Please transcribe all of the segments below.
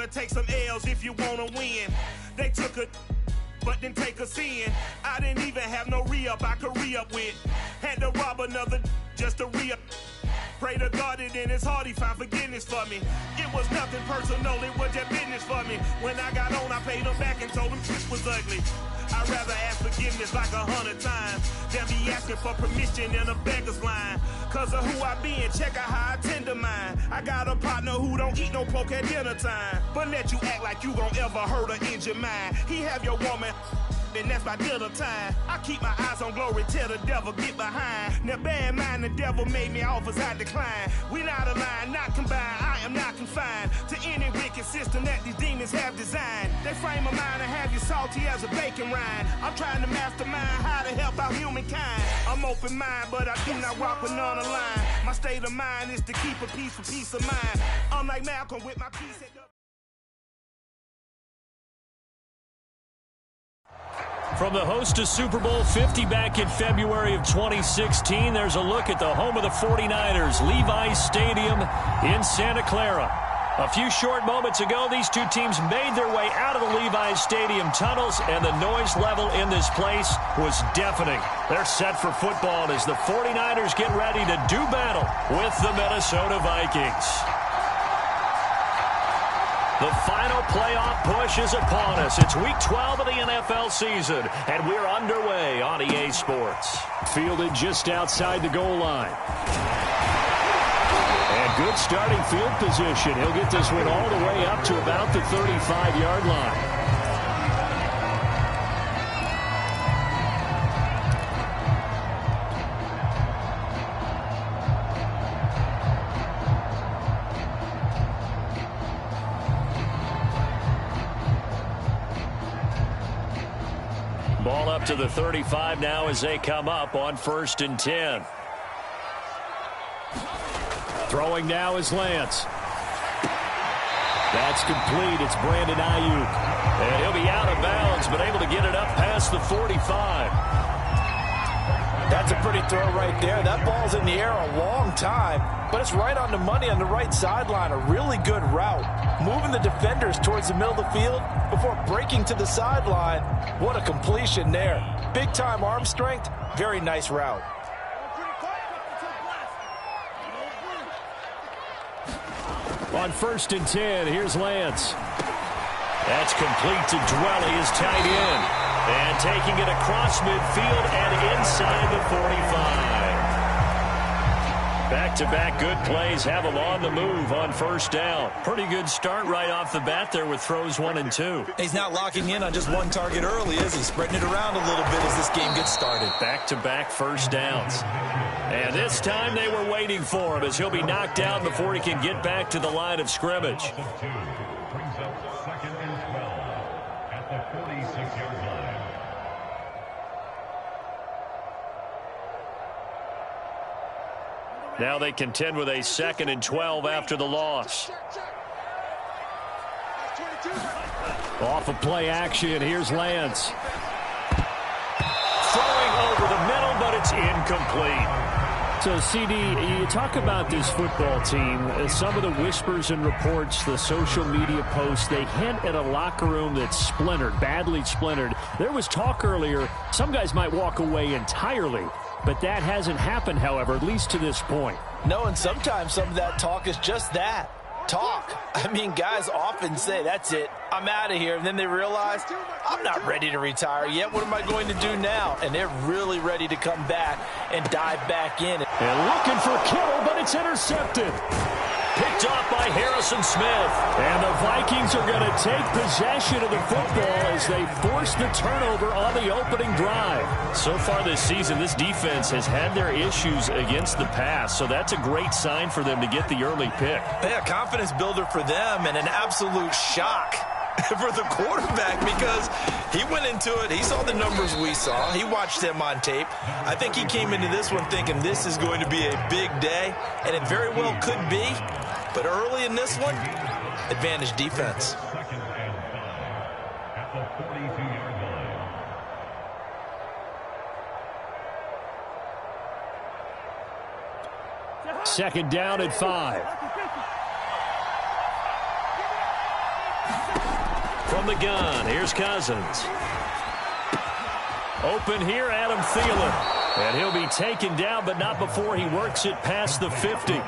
gotta take some L's if you wanna win. They took a but didn't take us in. I didn't even have no re-up I could re-up with. Had to rob another just to re-up. Pray to God that in his heart he found forgiveness for me. It was nothing personal, it was just business for me. When I got on, I paid him back and told him shit was ugly. I'd rather ask forgiveness like 100 times than be asking for permission in a beggar's line. Cause of who I be and check out how I tend to mine. I got a partner who don't eat no pork at dinner time, but let you act like you gon' ever hurt or injure mine. He have your woman, and that's by dinner time. I keep my eyes on glory till the devil get behind. Now bear in mind the devil made me offers I decline. We not aligned, not combined, I am not confined to any wicked system that these demons have designed. They frame a mind and have you salty as a bacon rind. I'm trying to mastermind how to help out humankind. I'm open mind, but I do not walk with none aligned. My state of mind is to keep a peace for peace of mind. I'm like Malcolm with my peace at the From the host to Super Bowl 50 back in February of 2016, there's a look at the home of the 49ers, Levi's Stadium in Santa Clara. A few short moments ago, these two teams made their way out of the Levi's Stadium tunnels, and the noise level in this place was deafening. They're set for football as the 49ers get ready to do battle with the Minnesota Vikings. The final playoff push is upon us. It's Week 12 of the NFL season, and we're underway on EA Sports. Fielded just outside the goal line. And good starting field position. He'll get this one all the way up to about the 35-yard line. Ball up to the 35 now as they come up on 1st and 10. Throwing now is Lance. That's complete. It's Brandon Ayuk. And he'll be out of bounds, but able to get it up past the 45. That's a pretty throw right there. That ball's in the air a long time, but it's right on the money on the right sideline. A really good route. Moving the defenders towards the middle of the field before breaking to the sideline. What a completion there. Big-time arm strength. Very nice route. On 1st and 10, here's Lance. That's complete to Dwelly, his tight end. And taking it across midfield and inside the 45. Back-to-back good plays have him on the move on 1st down. Pretty good start right off the bat there with throws 1 and 2. He's not locking in on just one target early, is he? Spreading it around a little bit as this game gets started. Back-to-back 1st downs. And this time they were waiting for him as he'll be knocked down before he can get back to the line of scrimmage. Brings up 2nd and 12 at the 46-yard line. Now they contend with a 2nd and 12 after the loss. Off of play action, here's Lance. Throwing over the middle, but it's incomplete. So, CD, you talk about this football team, some of the whispers and reports, the social media posts, they hint at a locker room that's splintered, badly splintered. There was talk earlier, some guys might walk away entirely, but that hasn't happened, however, at least to this point. No, and sometimes some of that talk is just that. Talk. I mean, guys often say, that's it, I'm out of here. And then they realize, I'm not ready to retire yet. What am I going to do now? And they're really ready to come back and dive back in. And looking for Kittle, but it's intercepted. Picked off by Harrison Smith. And the Vikings are going to take possession of the football as they force the turnover on the opening drive. So far this season, this defense has had their issues against the pass, so that's a great sign for them to get the early pick. Yeah, confidence builder for them and an absolute shock for the quarterback because he went into it. He saw the numbers we saw. He watched them on tape. I think he came into this one thinking this is going to be a big day, and it very well could be. But early in this one, advantage defense. 2nd and 5 at the 42-yard line. 2nd down at 5. From the gun, here's Cousins. Open here, Adam Thielen. And he'll be taken down, but not before he works it past the 50.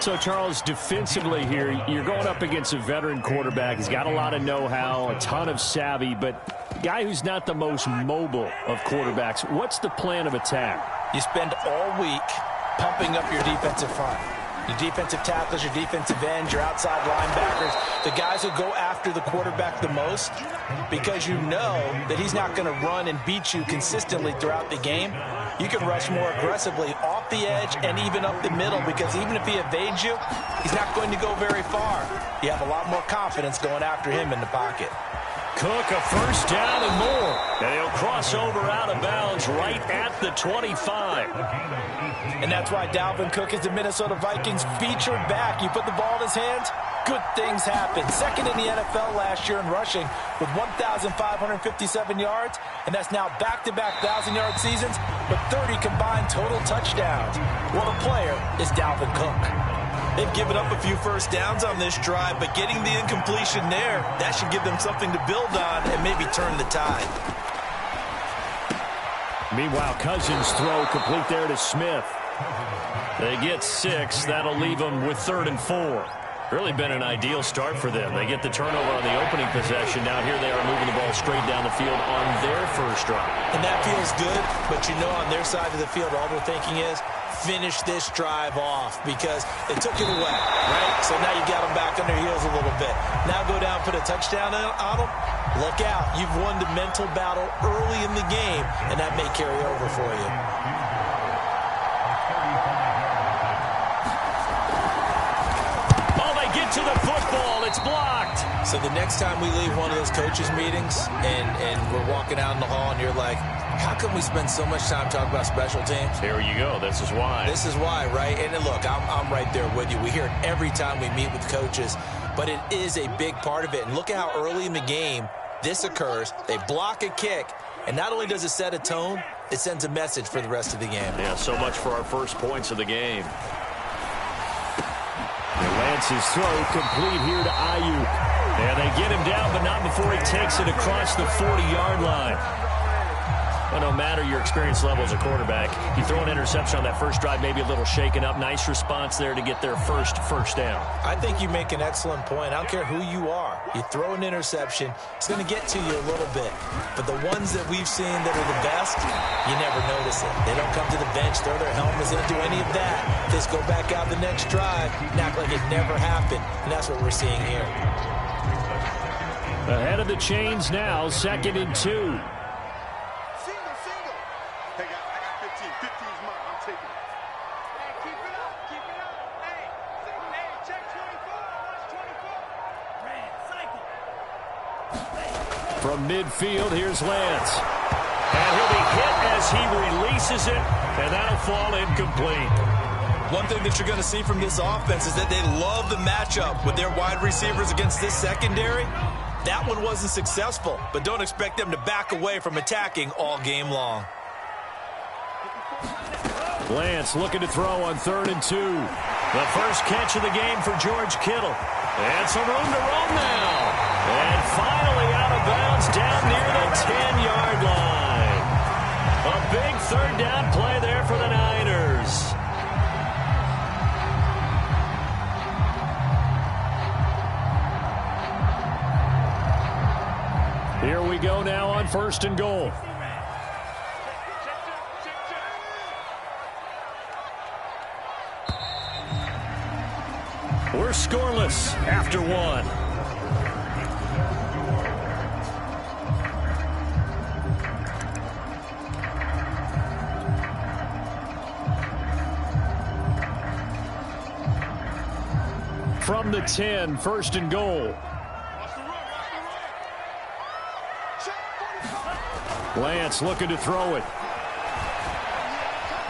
So, Charles, defensively here, you're going up against a veteran quarterback. He's got a lot of know-how, a ton of savvy, but a guy who's not the most mobile of quarterbacks. What's the plan of attack? You spend all week pumping up your defensive front. Your defensive tackles, your defensive ends, your outside linebackers, the guys who go after the quarterback the most, because you know that he's not going to run and beat you consistently throughout the game. You can rush more aggressively off the edge and even up the middle, because even if he evades you, he's not going to go very far. You have a lot more confidence going after him in the pocket. Cook, a first down and more. And he'll cross over out of bounds right at the 25. And that's why Dalvin Cook is the Minnesota Vikings featured back. You put the ball in his hands, good things happen. Second in the NFL last year in rushing with 1,557 yards, and that's now back-to-back 1,000-yard seasons with 30 combined total touchdowns. What a player is Dalvin Cook. They've given up a few first downs on this drive, but getting the incompletion there, that should give them something to build on and maybe turn the tide. Meanwhile, Cousins' throw complete there to Smith. They get 6. That'll leave them with 3rd and 4. Really been an ideal start for them. They get the turnover on the opening possession. Now here they are moving the ball straight down the field on their first drive. And that feels good, but you know on their side of the field, all they're thinking is, finish this drive off, because they took it away, right? So now you got them back on their heels a little bit. Now go down, put a touchdown on them. Look out. You've won the mental battle early in the game, and that may carry over for you. Oh, they get to the football. It's blocked. So the next time we leave one of those coaches' meetings and we're walking out in the hall and you're like, how come we spend so much time talking about special teams? Here you go. This is why. This is why, right? And look, I'm right there with you. We hear it every time we meet with coaches, but it is a big part of it. And look at how early in the game this occurs. They block a kick, and not only does it set a tone, it sends a message for the rest of the game. Yeah, so much for our first points of the game. And Lance's throw complete here to Ayuk. And they get him down, but not before he takes it across the 40-yard line. Well, no matter your experience level as a quarterback, you throw an interception on that first drive, maybe a little shaken up. Nice response there to get their first down. I think you make an excellent point. I don't care who you are. You throw an interception, it's going to get to you a little bit. But the ones that we've seen that are the best, you never notice it. They don't come to the bench, throw their helmets, they don't do any of that. Just go back out the next drive and act like it never happened. And that's what we're seeing here. Ahead of the chains now, 2nd and 2. From midfield, here's Lance. And he'll be hit as he releases it, and that'll fall incomplete. One thing that you're going to see from this offense is that they love the matchup with their wide receivers against this secondary. That one wasn't successful, but don't expect them to back away from attacking all game long. Lance looking to throw on 3rd and 2. The first catch of the game for George Kittle. And some room to roam now. And finally out of bounds down near the 10-yard line. A big 3rd down play there for the Niners. Here we go now on 1st and goal. We're scoreless after 1. From the 10, 1st and goal. Lance looking to throw it.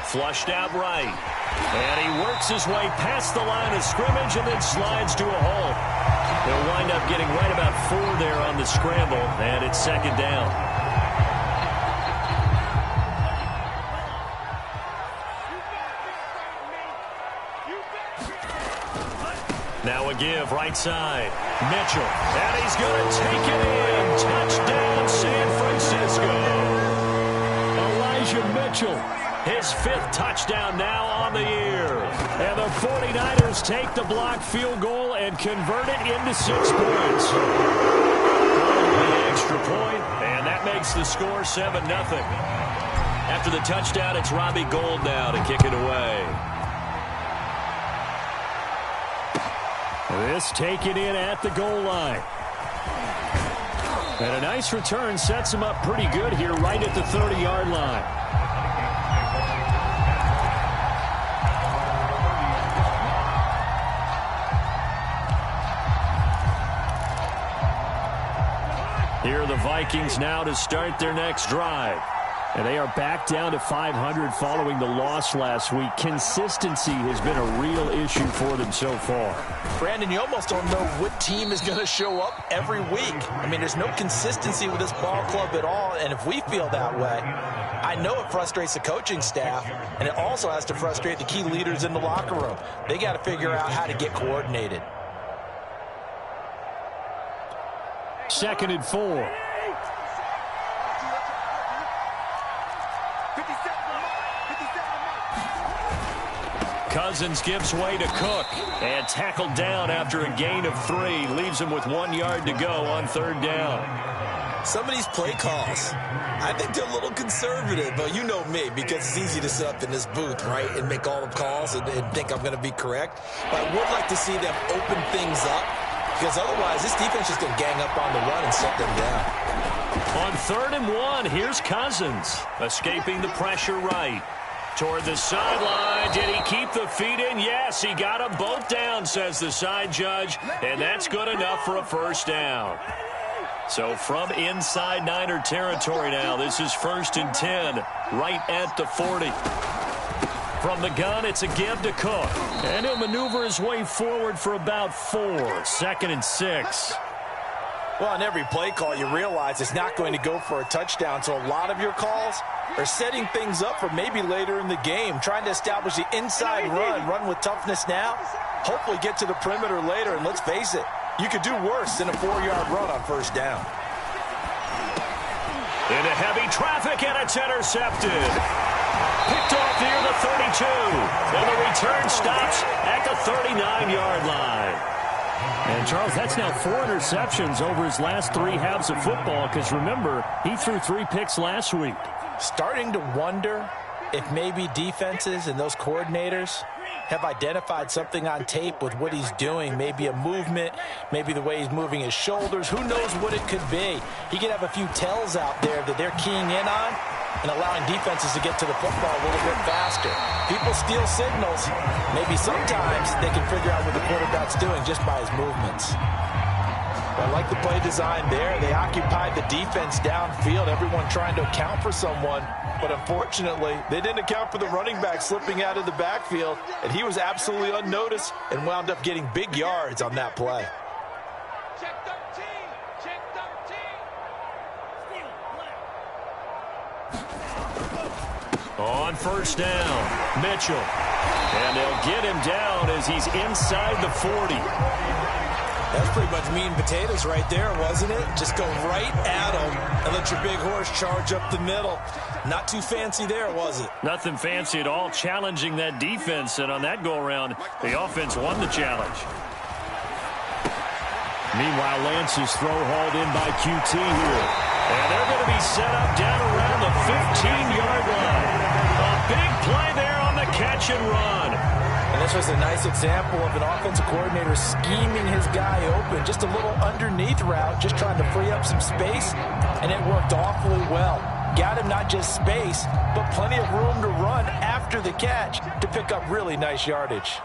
Flushed out right. And he works his way past the line of scrimmage and then slides to a hole. He'll wind up getting right about 4 there on the scramble, and it's 2nd down. Now a give right side. Mitchell. And he's going to take it in. Touchdown, San Francisco. Elijah Mitchell. His 5th touchdown now on the year. And the 49ers take the blocked field goal and convert it into 6 points. The extra point, and that makes the score 7-0. After the touchdown, it's Robbie Gould now to kick it away. This taken in at the goal line. And a nice return sets him up pretty good here right at the 30-yard line. Here are the Vikings now to start their next drive. And they are back down to 500 following the loss last week. Consistency has been a real issue for them so far. Brandon, you almost don't know what team is going to show up every week. I mean, there's no consistency with this ball club at all, and if we feel that way, I know it frustrates the coaching staff, and it also has to frustrate the key leaders in the locker room. They got to figure out how to get coordinated. 2nd and 4. Cousins gives way to Cook and tackled down after a gain of 3. Leaves him with 1 yard to go on 3rd down. Some of these play calls, I think they're a little conservative, but you know me, because it's easy to sit up in this booth, right, and make all the calls and think I'm going to be correct. But I would like to see them open things up, because otherwise this defense is going to gang up on the run and shut them down. On 3rd and 1, here's Cousins, escaping the pressure right. Toward the sideline. Did he keep the feet in? Yes, he got them both down, says the side judge, and that's good enough for a 1st down. So from inside Niner territory now, this is 1st and 10, right at the 40. From the gun, it's a give to Cook, and he'll maneuver his way forward for about 4. 2nd and 6. Well, on every play call, you realize it's not going to go for a touchdown, so a lot of your calls are setting things up for maybe later in the game, trying to establish the inside run with toughness now, hopefully get to the perimeter later, and let's face it, you could do worse than a 4-yard run on 1st down. Into heavy traffic, and it's intercepted. Picked off near the 32, and the return stops at the 39-yard line. And, Charles, that's now 4 interceptions over his last 3 halves of football, because, remember, he threw 3 picks last week. Starting to wonder if maybe defenses and those coordinators have identified something on tape with what he's doing. Maybe a movement, maybe the way he's moving his shoulders. Who knows what it could be? He could have a few tells out there that they're keying in on and allowing defenses to get to the football a little bit faster. People steal signals. Maybe sometimes they can figure out what the quarterback's doing just by his movements. I like the play design there. They occupied the defense downfield, everyone trying to account for someone. But unfortunately, they didn't account for the running back slipping out of the backfield, and he was absolutely unnoticed and wound up getting big yards on that play. Check 13. Check 13. On 1st down, Mitchell. And they'll get him down as he's inside the 40. That's pretty much meat and potatoes right there, wasn't it? Just go right at him and let your big horse charge up the middle. Not too fancy there, was it? Nothing fancy at all, challenging that defense. And on that go-around, the offense won the challenge. Meanwhile, Lance's throw hauled in by QT here. And they're going to be set up down around the 15-yard line. A big play there on the catch and run. And this was a nice example of an offensive coordinator scheming his guy open. Just a little underneath route, just trying to free up some space, and it worked awfully well. Got him not just space, but plenty of room to run after the catch to pick up really nice yardage.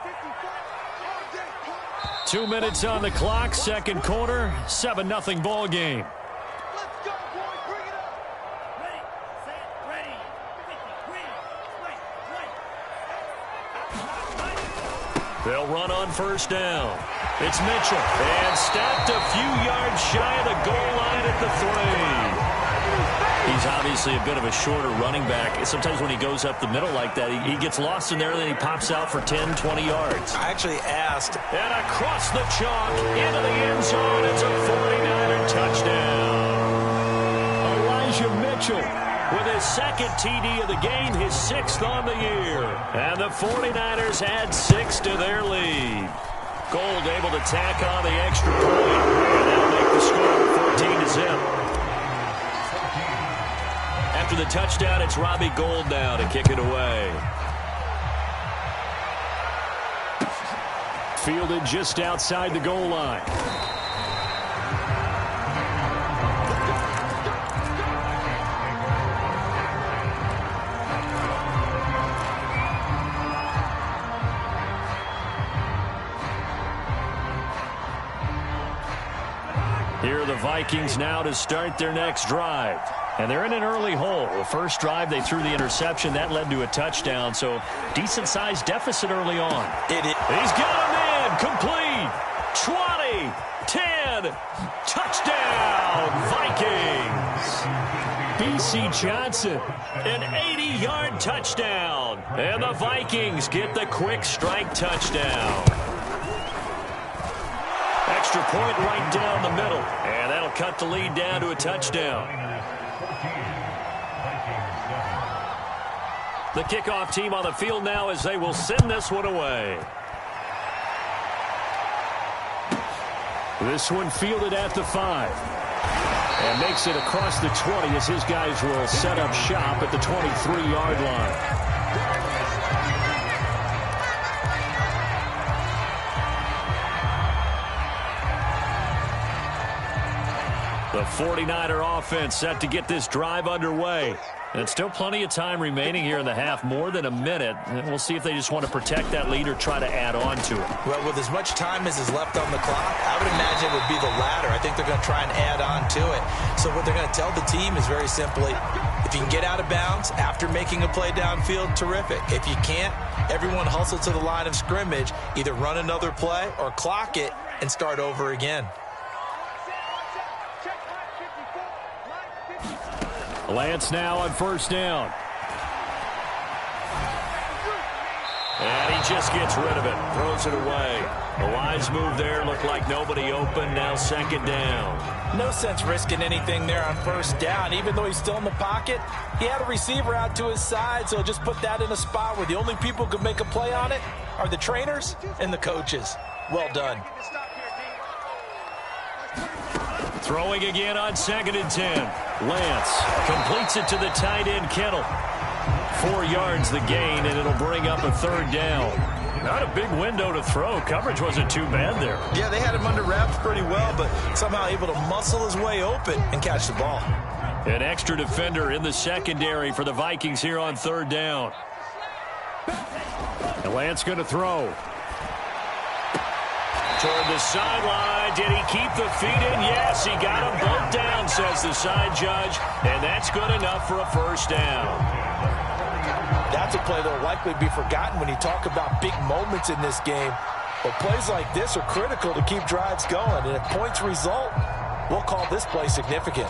2 minutes on the clock, 2nd quarter, 7-0 ball game. Let's go, boys. Bring it up. Ready, set, ready. 53, They'll run on 1st down. It's Mitchell. And stopped a few yards shy of the goal line at the 3. He's obviously a bit of a shorter running back. Sometimes when he goes up the middle like that, he gets lost in there, and then he pops out for 10, 20 yards. I actually asked. And across the chalk, into the end zone, it's a 49er touchdown. Elijah Mitchell with his second TD of the game, his 6th on the year. And the 49ers add 6 to their lead. Gold able to tack on the extra point, and that'll make the score 14-0. After the touchdown, it's Robbie Gould now to kick it away. Fielded just outside the goal line. Here are the Vikings now to start their next drive. And they're in an early hole. The first drive, they threw the interception. That led to a touchdown, so decent-sized deficit early on. He's got him in. Complete. 20. 10. Touchdown, Vikings. B.C. Johnson, an 80-yard touchdown. And the Vikings get the quick strike touchdown. Extra point right down the middle. And that'll cut the lead down to a touchdown. The kickoff team on the field now as they will send this one away. This one fielded at the 5. And makes it across the 20 as his guys will set up shop at the 23-yard line. The 49er offense set to get this drive underway. And still plenty of time remaining here in the half, more than a minute. And we'll see if they just want to protect that lead or try to add on to it. Well, with as much time as is left on the clock, I would imagine it would be the latter. I think they're going to try and add on to it. So what they're going to tell the team is very simply, if you can get out of bounds after making a play downfield, terrific. If you can't, everyone hustle to the line of scrimmage, either run another play or clock it and start over again. Lance now on first down. And he just gets rid of it, throws it away. A wise move there, looked like nobody open, now second down. No sense risking anything there on first down. Even though he's still in the pocket, he had a receiver out to his side, so just put that in a spot where the only people who can make a play on it are the trainers and the coaches. Well done. Throwing again on 2nd and 10. Lance completes it to the tight end, Kittle. 4 yards the gain, and it'll bring up a third down. Not a big window to throw. Coverage wasn't too bad there. Yeah, they had him under wraps pretty well, but somehow able to muscle his way open and catch the ball. An extra defender in the secondary for the Vikings here on third down. And Lance going to throw. Toward the sideline. Did he keep the feet in? Yes, he got them both down, says the side judge. And that's good enough for a first down. That's a play that will likely be forgotten when you talk about big moments in this game. But plays like this are critical to keep drives going. And if points result, we'll call this play significant.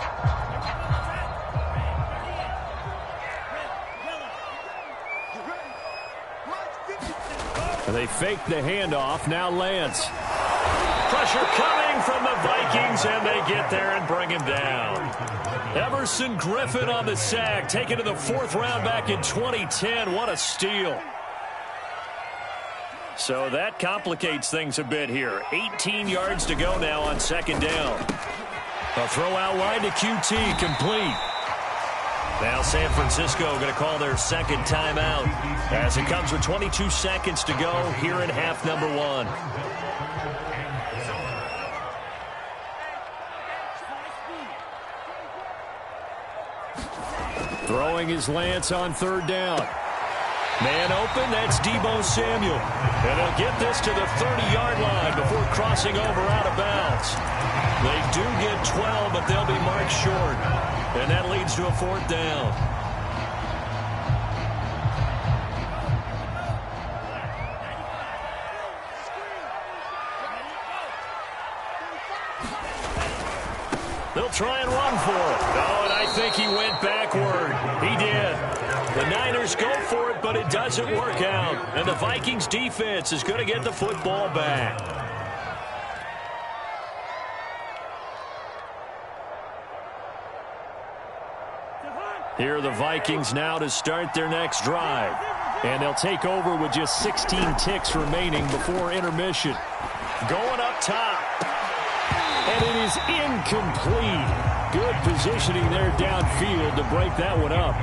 They fake the handoff. Now Lance. Pressure coming from the Vikings, and they get there and bring him down. Everson Griffin on the sack, taken to the 4th round back in 2010. What a steal. So that complicates things a bit here. 18 yards to go now on second down. A throw out wide to QT, complete. Now San Francisco going to call their second timeout as it comes with 22 seconds to go here in half number 1. Throwing is Lance on third down. Man open, that's Deebo Samuel. And he'll get this to the 30-yard line before crossing over out of bounds. They do get 12, but they'll be marked short. And that leads to a 4th down. They'll try and run for it. Oh, and I think he went backward. He did. The Niners go for it, but it doesn't work out. And the Vikings defense is going to get the football back. Here are the Vikings now to start their next drive. And they'll take over with just 16 ticks remaining before intermission. Going up top. And it is incomplete. Good positioning there downfield to break that one up.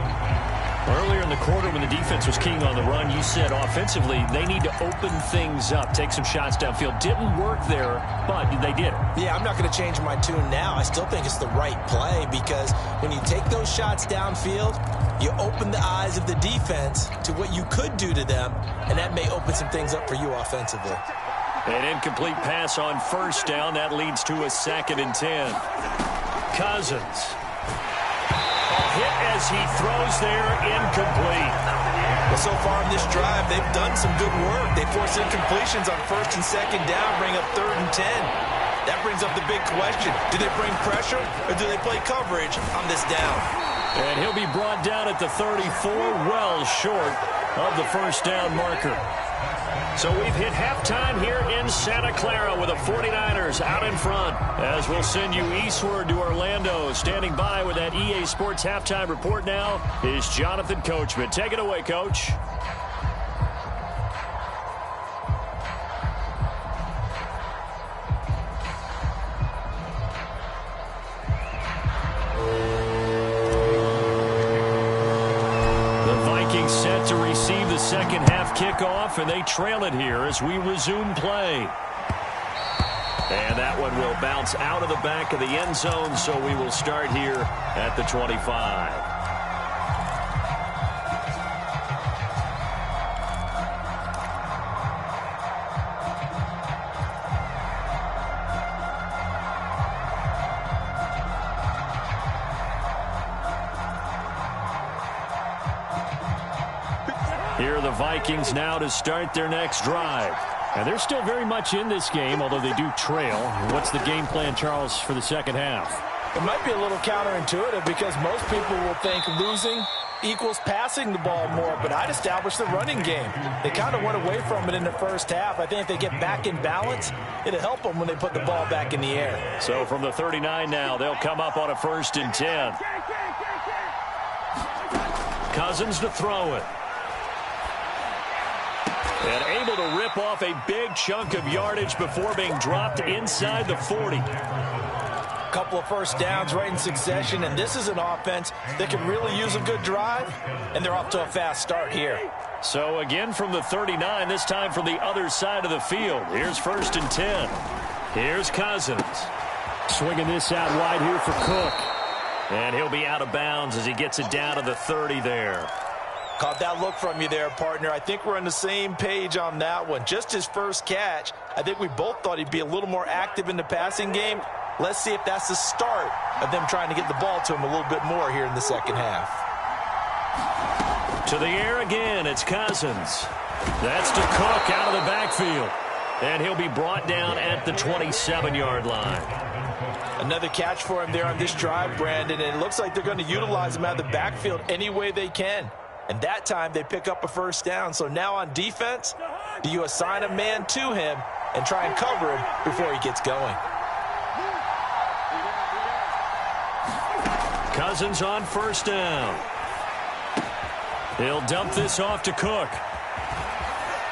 Earlier in the quarter when the defense was keying on the run, you said offensively they need to open things up, take some shots downfield. Didn't work there, but they did. Yeah, I'm not going to change my tune now. I still think it's the right play because when you take those shots downfield, you open the eyes of the defense to what you could do to them, and that may open some things up for you offensively. An incomplete pass on first down. That leads to a 2nd and 10. Cousins. A hit as he throws there, incomplete. Well, so far in this drive, they've done some good work. They force incompletions on 1st and 2nd down, bring up 3rd and 10. That brings up the big question. Do they bring pressure or do they play coverage on this down? And he'll be brought down at the 34, well short of the first down marker. So we've hit halftime here in Santa Clara with the 49ers out in front. As we'll send you eastward to Orlando. Standing by with that EA Sports halftime report now is Jonathan Coachman. Take it away, Coach. Set to receive the second half kickoff, and they trail it here as we resume play. And that one will bounce out of the back of the end zone, so we will start here at the 25. Here are the Vikings now to start their next drive. And they're still very much in this game, although they do trail. What's the game plan, Charles, for the second half? It might be a little counterintuitive because most people will think losing equals passing the ball more, but I'd establish the running game. They kind of went away from it in the first half. I think if they get back in balance, it'll help them when they put the ball back in the air. So from the 39 now, they'll come up on a 1st and 10. Cousins to throw it. And able to rip off a big chunk of yardage before being dropped inside the 40. Couple of first downs right in succession, and this is an offense that can really use a good drive, and they're off to a fast start here. So again from the 39, this time from the other side of the field. Here's 1st and 10. Here's Cousins. Swinging this out wide here for Cook. And he'll be out of bounds as he gets it down to the 30 there. Caught that look from you there, partner. I think we're on the same page on that one. Just his first catch. I think we both thought he'd be a little more active in the passing game. Let's see if that's the start of them trying to get the ball to him a little bit more here in the second half. To the air again, it's Cousins. That's to Cook out of the backfield. And he'll be brought down at the 27-yard line. Another catch for him there on this drive, Brandon, and it looks like they're going to utilize him out of the backfield any way they can. And that time they pick up a first down. So now on defense, do you assign a man to him and try and cover him before he gets going? Cousins on 1st down. He'll dump this off to Cook.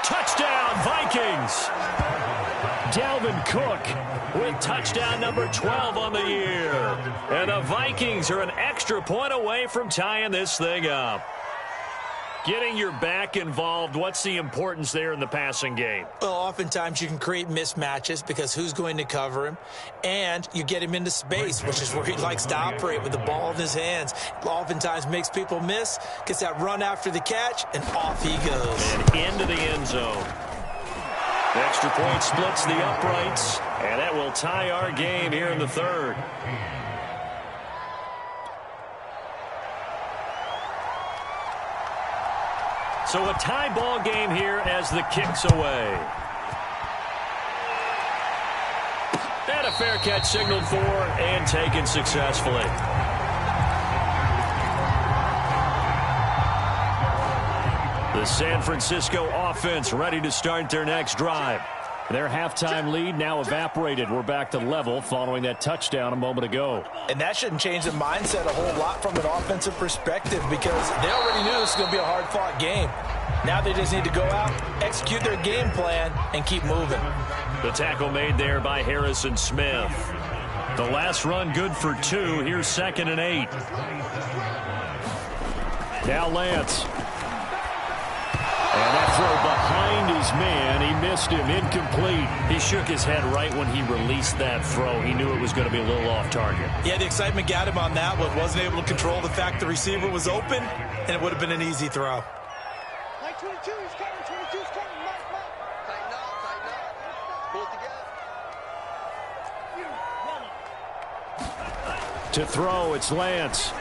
Touchdown, Vikings! Dalvin Cook with touchdown number 12 on the year. And the Vikings are an extra point away from tying this thing up. Getting your back involved, what's the importance there in the passing game? Well, oftentimes you can create mismatches because who's going to cover him, and you get him into space, which is where he likes to operate with the ball in his hands. Oftentimes makes people miss, gets that run after the catch, and off he goes. And into the end zone. Extra point splits the uprights, and that will tie our game here in the 3rd. So a tie ball game here as the kick's away. And a a fair catch signaled for and taken successfully. The San Francisco offense ready to start their next drive. Their halftime lead now evaporated. We're back to level following that touchdown a moment ago. And that shouldn't change the mindset a whole lot from an offensive perspective because they already knew this was going to be a hard-fought game. Now they just need to go out, execute their game plan, and keep moving. The tackle made there by Harrison Smith. The last run good for 2. Here's 2nd and 8. Now Lance. And that throw behind his man. He missed him. Incomplete. He shook his head right when he released that throw. He knew it was going to be a little off target. Yeah, the excitement got him on that one. Wasn't able to control the fact the receiver was open, and it would have been an easy throw. Like 22 is coming. 22 is coming. Mike. Tighten up. Pull it together. To throw, it's Lance.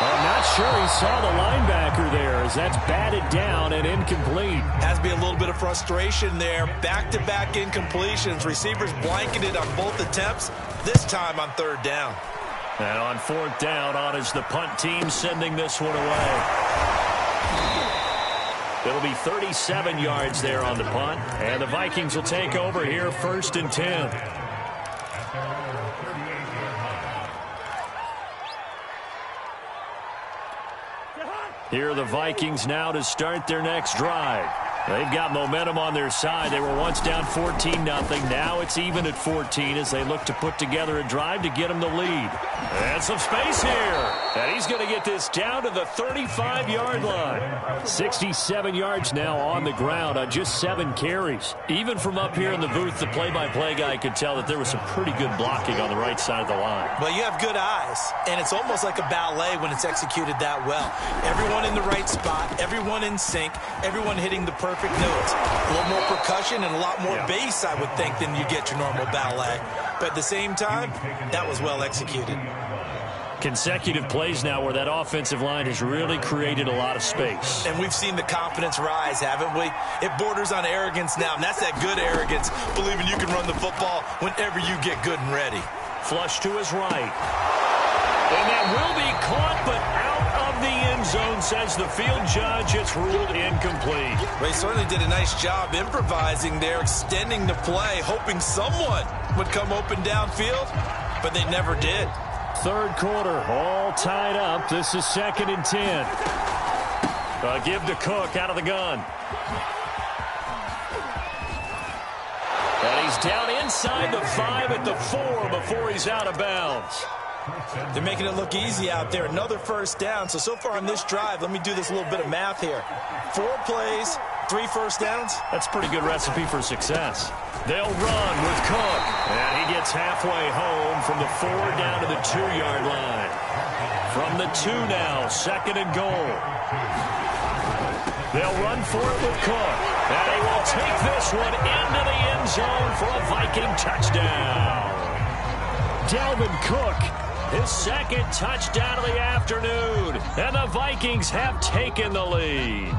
I'm not sure he saw the linebacker there as that's batted down and incomplete. Has to be a little bit of frustration there. Back-to-back incompletions. Receivers blanketed on both attempts, this time on 3rd down. And on 4th down, on is the punt team sending this one away. It'll be 37 yards there on the punt. And the Vikings will take over here 1st and 10. Here are the Vikings now to start their next drive. They've got momentum on their side. They were once down 14-0. Now it's even at 14 as they look to put together a drive to get them the lead. And some space here. And he's going to get this down to the 35-yard line. 67 yards now on the ground on just 7 carries. Even from up here in the booth, the play-by-play guy could tell that there was some pretty good blocking on the right side of the line. Well, you have good eyes, and it's almost like a ballet when it's executed that well. Everyone in the right spot, everyone in sync, everyone hitting the perfect notes. A little more percussion and a lot more bass, I would think, than you get your normal ballet. But at the same time, that was well executed. Consecutive plays now where that offensive line has really created a lot of space. And we've seen the confidence rise, haven't we? It borders on arrogance now, and that's that good arrogance, believing you can run the football whenever you get good and ready. Flush to his right. And that will be caught, but out of the end zone, says the field judge. It's ruled incomplete. They certainly did a nice job improvising there, extending the play, hoping someone would come open downfield, but they never did. 3rd quarter, all tied up. This is 2nd and 10. Give to Cook out of the gun. And he's down inside the 5 at the 4 before he's out of bounds. They're making it look easy out there. Another 1st down. So far on this drive, let me do this little bit of math here. 4 plays, 3 first downs. That's a pretty good recipe for success. They'll run with Cook. And he gets halfway home from the 4 down to the 2-yard line. From the 2 now, 2nd and goal. They'll run for it with Cook. And he will take this one into the end zone for a Viking touchdown. Dalvin Cook, his 2nd touchdown of the afternoon. And the Vikings have taken the lead.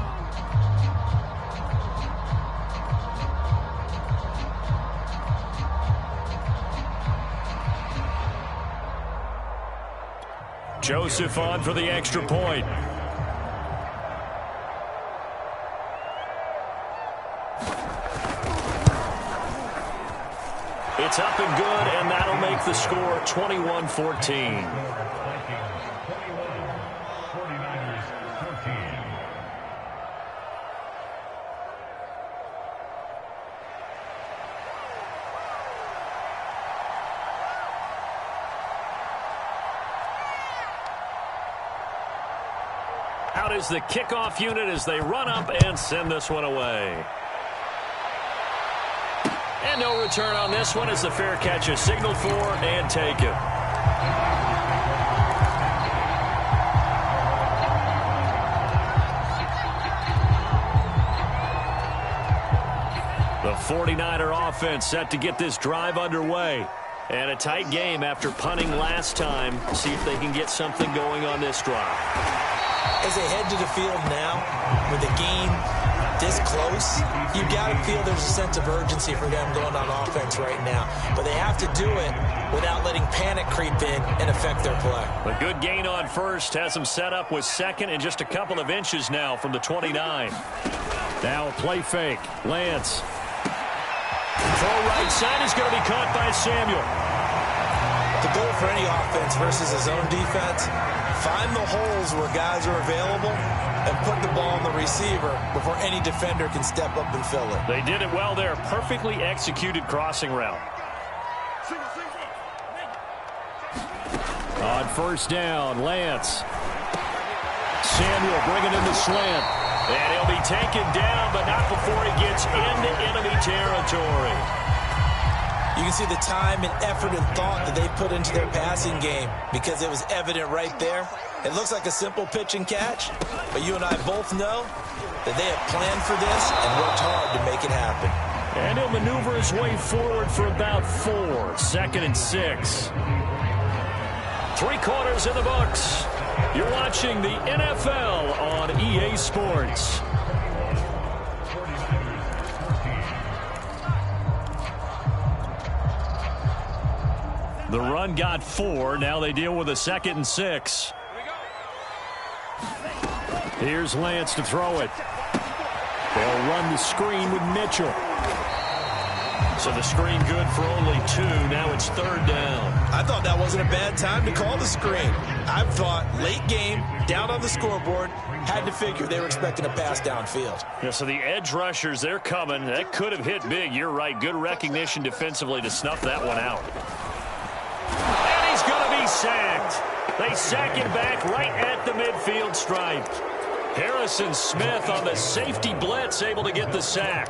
Joseph on for the extra point. It's up and good, and that'll make the score 21-14. Out is the kickoff unit as they run up and send this one away. And no return on this one as the fair catch is signaled for and taken. The 49er offense set to get this drive underway. And a tight game after punting last time. See if they can get something going on this drive. As they head to the field now with a gain this close, you got to feel there's a sense of urgency for them going on offense right now. But they have to do it without letting panic creep in and affect their play. A good gain on first has them set up with second and just a couple of inches now from the 29. Now a play fake. Lance. Throw right side is going to be caught by Samuel. The goal for any offense versus his own defense, find the holes where guys are available and put the ball on the receiver before any defender can step up and fill it. They did it well there. Perfectly executed crossing route. On first down, Lance. Samuel bringing in the slant. And he'll be taken down, but not before he gets into enemy territory. You can see the time and effort and thought that they put into their passing game because it was evident right there. It looks like a simple pitch and catch, but you and I both know that they have planned for this and worked hard to make it happen. And he'll maneuver his way forward for about 4. 2nd and 6. 3 quarters in the books. You're watching the NFL on EA Sports. The run got 4. Now they deal with a 2nd and 6. Here's Lance to throw it. They'll run the screen with Mitchell. So the screen good for only 2. Now it's 3rd down. I thought that wasn't a bad time to call the screen. I thought late game, down on the scoreboard, had to figure they were expecting a pass downfield. Yeah, so the edge rushers, they're coming. That could have hit big. You're right. Good recognition defensively to snuff that one out. And he's going to be sacked. They sack him back right at the midfield stripe. Harrison Smith on the safety blitz, able to get the sack.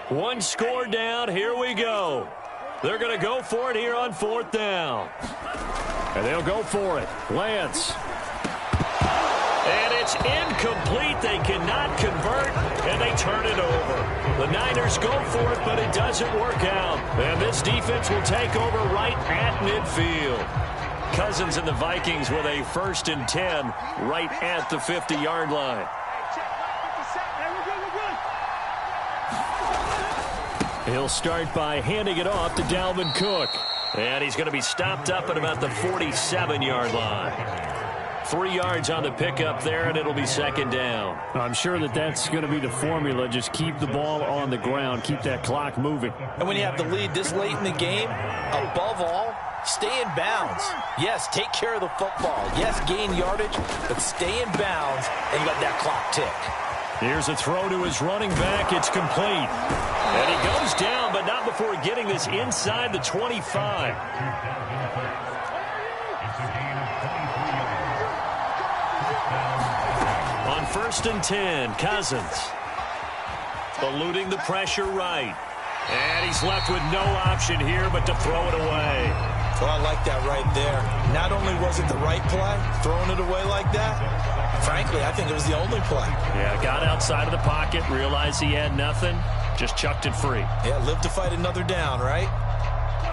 1 score down. Here we go. They're going to go for it here on 4th down. And they'll go for it. Lance. And it's incomplete. They cannot convert, and they turn it over. The Niners go for it, but it doesn't work out. And this defense will take over right at midfield. Cousins and the Vikings with a 1st and 10 right at the 50-yard line. He'll start by handing it off to Dalvin Cook. And he's going to be stopped up at about the 47-yard line. 3 yards on the pickup there, and it'll be 2nd down. I'm sure that that's going to be the formula. Just keep the ball on the ground. Keep that clock moving. And when you have the lead this late in the game, above all, stay in bounds. Yes, take care of the football. Yes, gain yardage, but stay in bounds and let that clock tick. Here's a throw to his running back. It's complete. And he goes down, but not before getting this inside the 25. On 1st and 10, Cousins. Eluding the pressure right. And he's left with no option here but to throw it away. Well, I like that right there. Not only was it the right play, throwing it away like that, frankly, I think it was the only play. Yeah, got outside of the pocket, realized he had nothing, just chucked it free. Yeah, live to fight another down, right?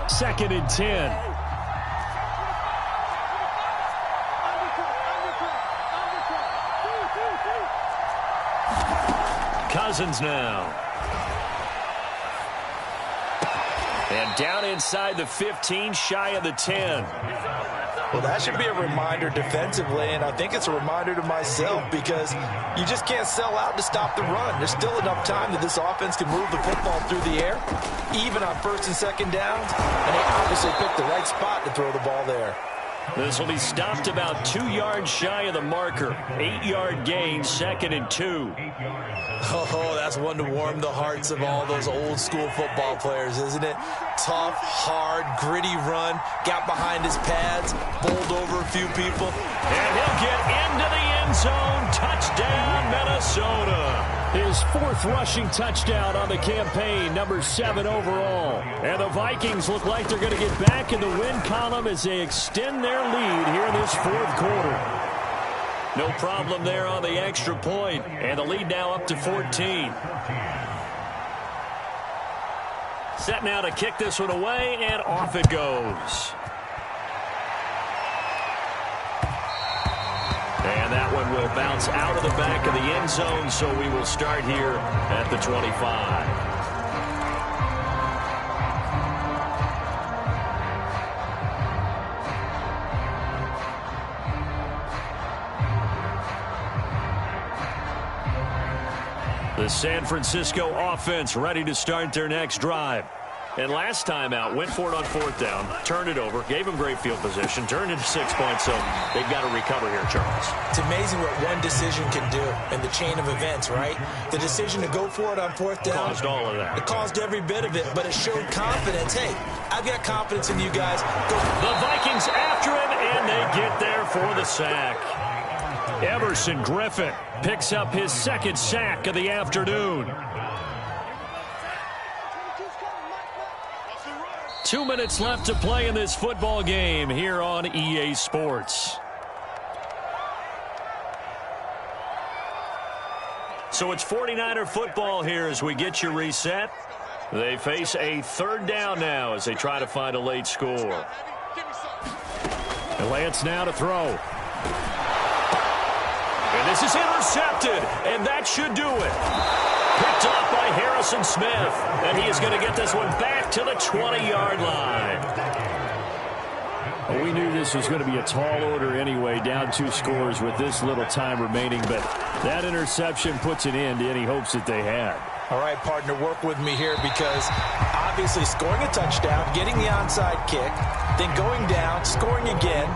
2nd and 10. Cousins now. And down inside the 15, shy of the 10. Well, that should be a reminder defensively, and I think it's a reminder to myself because you just can't sell out to stop the run. There's still enough time that this offense can move the football through the air, even on 1st and 2nd downs, and they obviously picked the right spot to throw the ball there. This will be stopped about 2 yards shy of the marker. 8-yard gain, 2nd and 2. Oh, that's one to warm the hearts of all those old school football players, isn't it? Tough, hard, gritty run, got behind his pads, bowled over a few people. And he'll get into the end zone. Touchdown, Minnesota. His 4th rushing touchdown on the campaign, number 7 overall. And the Vikings look like they're going to get back in the win column as they extend their lead here in this 4th quarter. No problem there on the extra point, and the lead now up to 14. Set now to kick this one away, and off it goes. And that one will bounce out of the back of the end zone, so we will start here at the 25. The San Francisco offense ready to start their next drive. And last time out, went for it on fourth down, turned it over, gave them great field position, turned into 6 points, so they've got to recover here, Charles. It's amazing what one decision can do in the chain of events, right? The decision to go for it on fourth down. Caused all of that. It caused every bit of it, but it showed confidence. Hey, I've got confidence in you guys. Go. The Vikings after him, and they get there for the sack. Everson Griffin picks up his second sack of the afternoon. 2 minutes left to play in this football game here on EA Sports. So it's 49er football here as we get you reset. They face a third down now as they try to find a late score. And Lance now to throw. And this is intercepted, and that should do it. Picked off by Harrison Smith, and he is going to get this one back to the 20-yard line. Well, we knew this was going to be a tall order anyway, down 2 scores with this little time remaining, but that interception puts an end to any hopes that they had. All right, partner, work with me here because obviously scoring a touchdown, getting the onside kick, then going down, scoring again.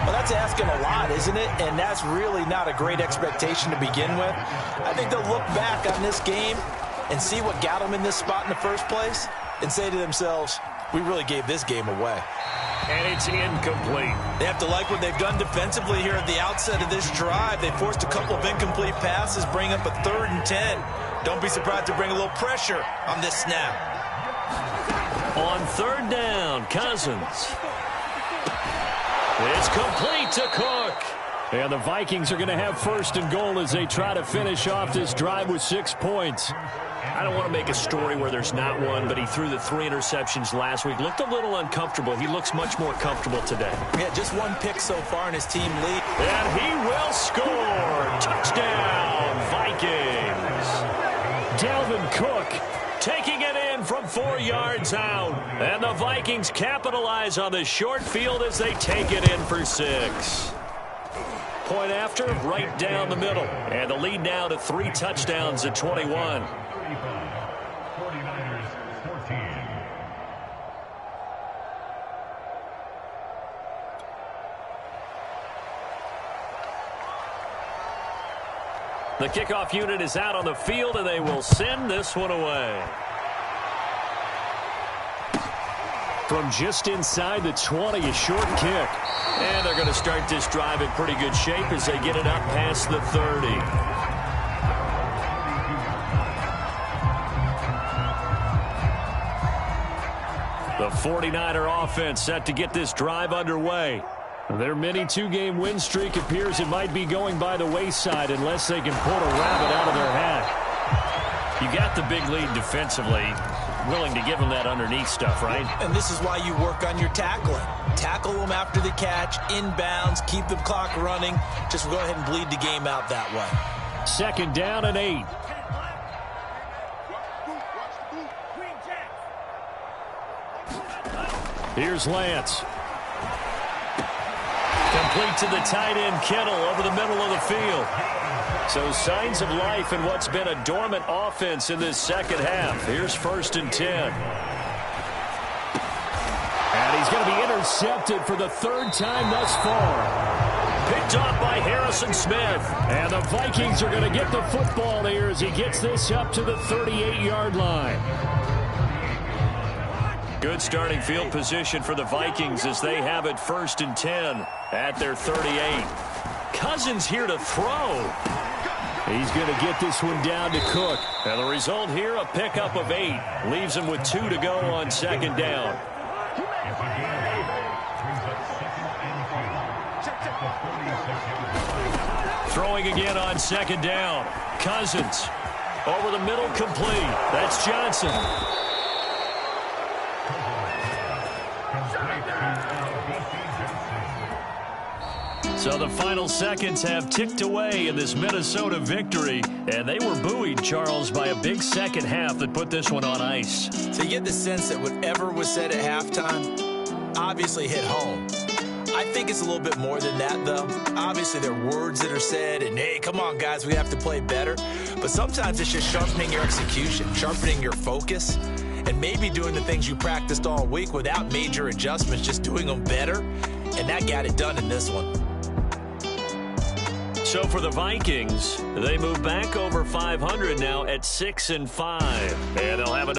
Well, that's asking a lot, isn't it? And that's really not a great expectation to begin with. I think they'll look back on this game and see what got them in this spot in the first place and say to themselves, we really gave this game away. And it's incomplete. They have to like what they've done defensively here at the outset of this drive. They forced a couple of incomplete passes, bring up a 3rd and 10. Don't be surprised to bring a little pressure on this snap. On third down, Cousins. It's complete to Cook. And the Vikings are going to have 1st and goal as they try to finish off this drive with 6 points. I don't want to make a story where there's not one, but he threw the 3 interceptions last week. Looked a little uncomfortable. He looks much more comfortable today. Yeah, just 1 pick so far in his team lead. And he will score. Touchdown, Vikings. Dalvin Cook taking it in from 4 yards out. And the Vikings capitalize on the short field as they take it in for 6. Point after, right down the middle. And the lead now to 3 touchdowns at 21. 49ers 14. The kickoff unit is out on the field, and they will send this one away. From just inside the 20, a short kick. And they're going to start this drive in pretty good shape as they get it up past the 30. The 49er offense set to get this drive underway. Their mini 2-game win streak appears it might be going by the wayside unless they can pull a rabbit out of their hat. You got the big lead defensively. Willing to give them that underneath stuff, right? And this is why you work on your tackling. Tackle them after the catch, inbounds, keep the clock running. Just go ahead and bleed the game out that way. 2nd down and 8. Here's Lance. Complete to the tight end, Kittle, over the middle of the field. So signs of life in what's been a dormant offense in this second half. Here's 1st and 10. And he's going to be intercepted for the 3rd time thus far. Picked off by Harrison Smith. And the Vikings are going to get the football here as he gets this up to the 38-yard line. Good starting field position for the Vikings as they have it 1st and 10 at their 38. Cousins here to throw. He's going to get this one down to Cook. And the result here, a pickup of 8. Leaves him with 2 to go on 2nd down. Throwing again on 2nd down. Cousins over the middle, complete. That's Johnson. So the final seconds have ticked away in this Minnesota victory, and they were buoyed, Charles, by a big second half that put this one on ice. So you get the sense that whatever was said at halftime obviously hit home. I think it's a little bit more than that, though. Obviously, there are words that are said, and, hey, come on, guys, we have to play better. But sometimes it's just sharpening your execution, sharpening your focus, and maybe doing the things you practiced all week without major adjustments, just doing them better. And that got it done in this one. So for the Vikings, they move back over 500 now at 6-5, and they'll have a